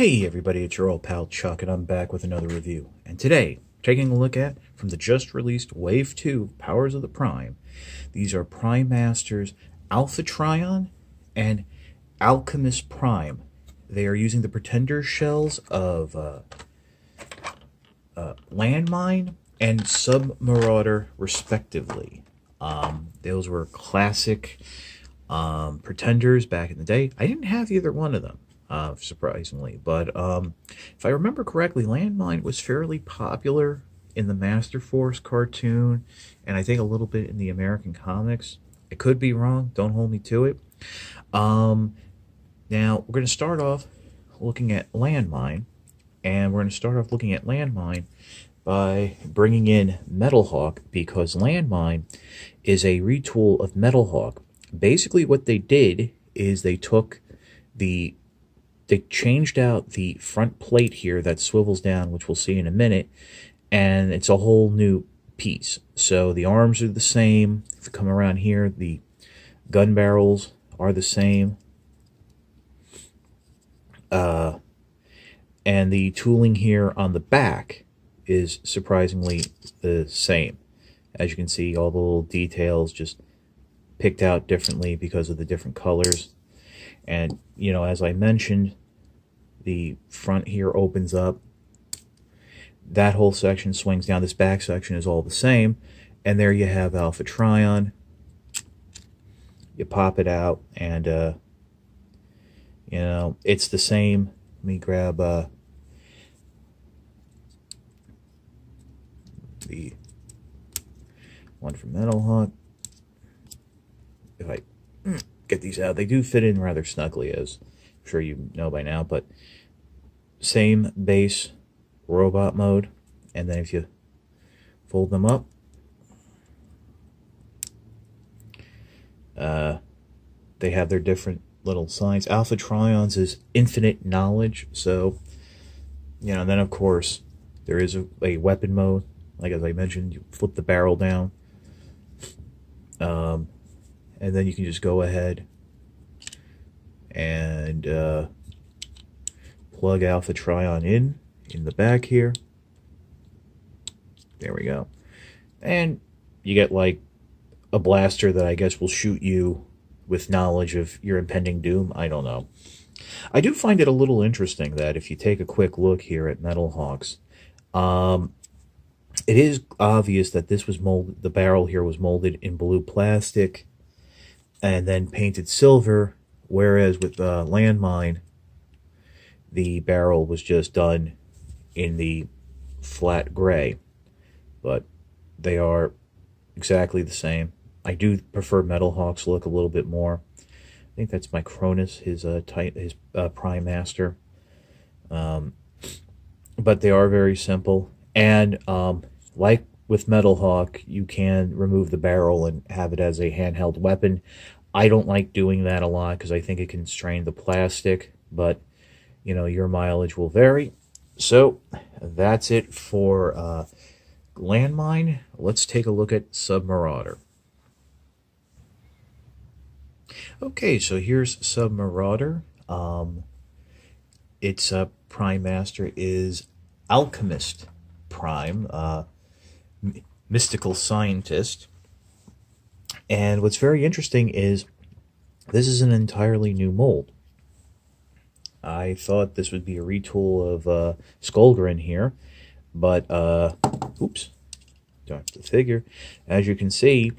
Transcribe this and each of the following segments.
Hey everybody, it's your old pal Chuck, and I'm back with another review. And today, taking a look at, from the just released Wave 2 Powers of the Prime, these are Prime Masters Alpha Trion and Alchemist Prime. They are using the Pretender shells of Landmine and Marauder, respectively. Those were classic Pretenders back in the day. I didn't have either one of them. Surprisingly, but if I remember correctly, Landmine was fairly popular in the Master Force cartoon, and I think a little bit in the American comics. I could be wrong, don't hold me to it. Now, we're going to start off looking at Landmine, and we're going to start off looking at Landmine by bringing in Metalhawk, because Landmine is a retool of Metalhawk. Basically, what they did is they changed out the front plate here that swivels down, which we'll see in a minute, and it's a whole new piece. So the arms are the same. If you come around here, the gun barrels are the same. And the tooling here on the back is surprisingly the same. As you can see, all the little details just picked out differently because of the different colors. And, you know, as I mentioned, the front here opens up. That whole section swings down. This back section is all the same. And there you have Alpha Trion. You pop it out, and, you know, it's the same. Let me grab the one from Metalhawk. If I get these out, they do fit in rather snugly, as I'm sure you know by now, but same base robot mode. And then if you fold them up, they have their different little signs. Alpha Trion's is infinite knowledge, so, you know, then of course there is a weapon mode. Like, as I mentioned, you flip the barrel down, and then you can just go ahead and plug Alpha Trion in the back here. There we go. And you get like a blaster that I guess will shoot you with knowledge of your impending doom. I don't know. I do find it a little interesting that if you take a quick look here at Metalhawks, it is obvious that this was molded, the barrel here was molded in blue plastic and then painted silver, whereas with Landmine, the barrel was just done in the flat gray. But they are exactly the same. I do prefer Metalhawk's look a little bit more. I think that's my Cronus, his Prime Master. But they are very simple. And like with Metalhawk, you can remove the barrel and have it as a handheld weapon. I don't like doing that a lot because I think it can strain the plastic, but, you know, your mileage will vary. So that's it for Landmine. Let's take a look at Marauder. Okay, so here's Marauder. Its Prime Master is Alchemist Prime, mystical scientist. And what's very interesting is this is an entirely new mold. I thought this would be a retool of Skullgrin here, but, oops, don't have to figure. As you can see,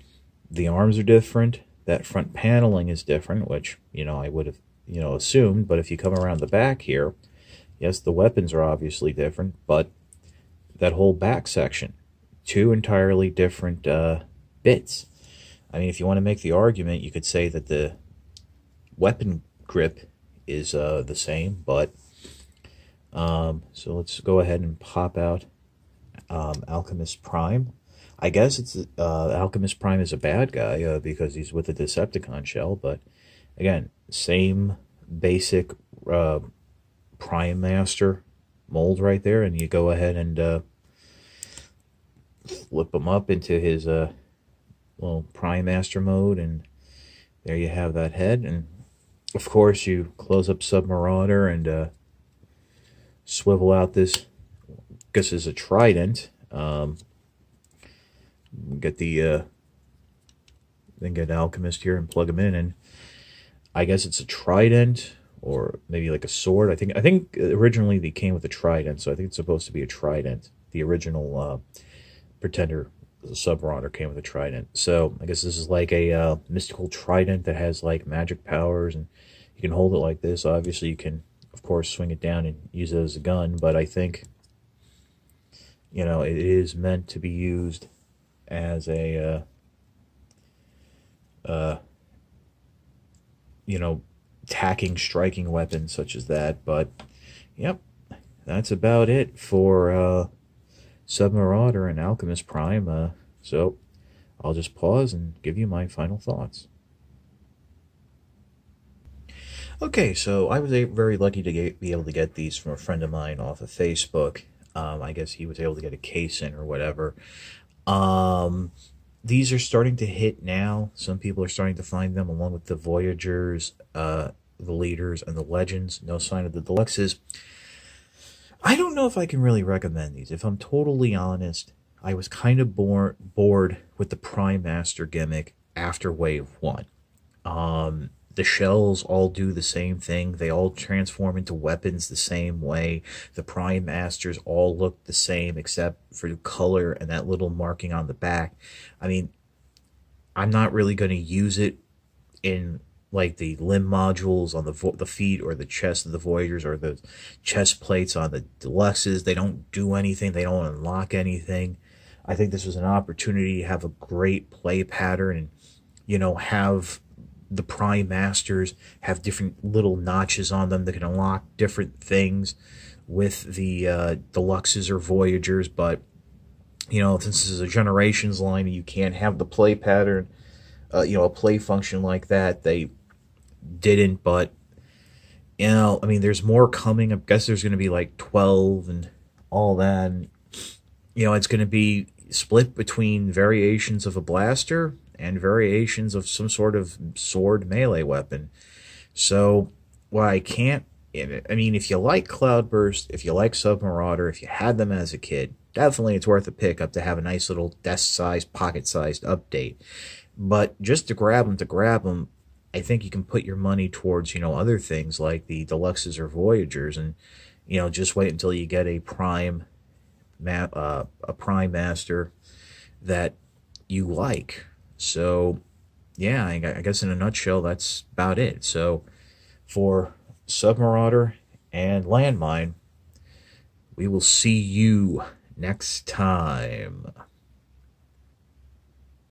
the arms are different. That front paneling is different, which, you know, I would have, you know, assumed. But if you come around the back here, yes, the weapons are obviously different, but that whole back section, two entirely different bits. I mean, if you want to make the argument, you could say that the weapon grip is the same, but so let's go ahead and pop out Alchemist Prime. I guess it's Alchemist Prime is a bad guy because he's with a Decepticon shell, but again, same basic Prime Master mold right there, and you go ahead and flip him up into his little Prime Master mode, and there you have that head. And of course you close up Marauder and swivel out this, I guess is a trident. Get the then get an alchemist here and plug them in, and I guess it's a trident or maybe like a sword. I think originally they came with a trident, so I think it's supposed to be a trident. The original Pretender, the Sub-Marauder, came with a trident. So I guess this is like a mystical trident that has like magic powers, and you can hold it like this. Obviously, you can, of course, swing it down and use it as a gun, but I think, you know, it is meant to be used as a, you know, attacking, striking weapon such as that. But, yep, that's about it for Sub-Marauder and Alchemist Prime. So I'll just pause and give you my final thoughts. Okay, so I was very lucky to be able to get these from a friend of mine off of Facebook. I guess he was able to get a case in or whatever. These are starting to hit now. Some people are starting to find them, along with the Voyagers, the Leaders, and the Legends. No sign of the Deluxes. I don't know if I can really recommend these. If I'm totally honest, I was kind of bored with the Prime Master gimmick after Wave 1. The shells all do the same thing. They all transform into weapons the same way. The Prime Masters all look the same except for the color and that little marking on the back. I mean, I'm not really going to use it in like the limb modules on the feet or the chest of the Voyagers, or the chest plates on the Deluxes. They don't do anything. They don't unlock anything. I think this was an opportunity to have a great play pattern and, you know, have the Prime Masters have different little notches on them that can unlock different things with the Deluxes or Voyagers. But, you know, since this is a Generations line and you can't have the play pattern, you know, a play function like that, they didn't. But, you know, I mean, there's more coming. I guess there's going to be like 12 and all that. And, you know, it's going to be split between variations of a blaster and variations of some sort of sword melee weapon. So, well, I mean, if you like Cloudburst, if you like Sub-Marauder, if you had them as a kid, definitely it's worth a pickup to have a nice little desk-sized, pocket-sized update. But just to grab them, I think you can put your money towards, you know, other things like the Deluxes or Voyagers, and, you know, just wait until you get a Prime Master that you like. So, yeah, I guess in a nutshell, that's about it. So, for Sub-Marauder and Landmine, we will see you next time.